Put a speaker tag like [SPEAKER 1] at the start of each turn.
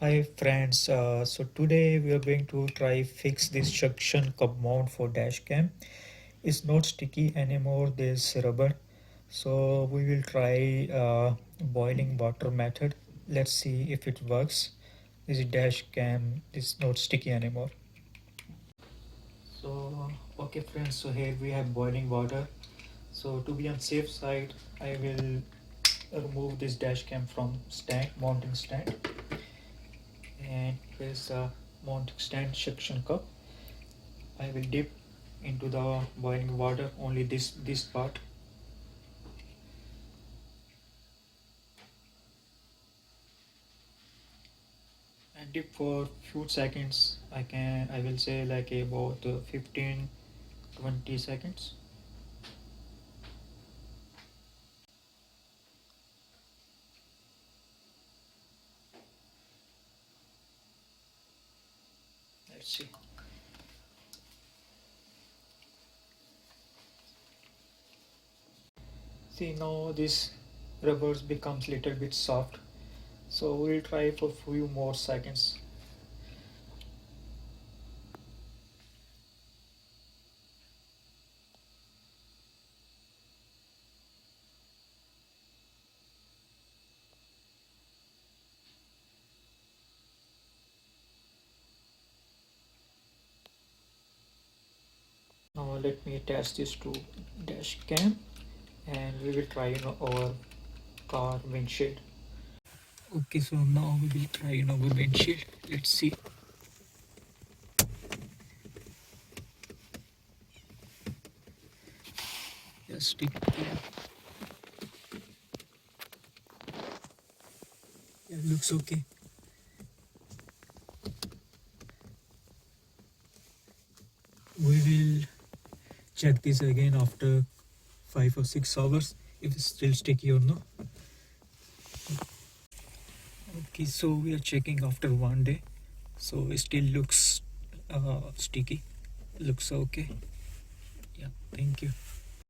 [SPEAKER 1] Hi friends, so today we are going to try fix this suction cup mount for dash cam. It's not sticky anymore, there's rubber. So we will try boiling water method. Let's see if it works. This dash cam is not sticky anymore. So okay friends, so here we have boiling water. So to be on safe side, I will remove this dash cam from mounting stand, and place the mounting stand suction cup. I will dip into the boiling water only this part, and dip for few seconds. I will say like about 15-20 seconds. Let's see. See, now this rubber becomes little bit soft. So we'll try for few more seconds. Now let me attach this to dash cam, and we will try our car windshield. Okay, so now we will try our windshield. Let's see. Just stick here. Yeah, looks okay. We will check this again after 5 or 6 hours if it's still sticky or not. Okay, so we are checking after 1 day. So it still looks sticky. Looks okay. Yeah, thank you.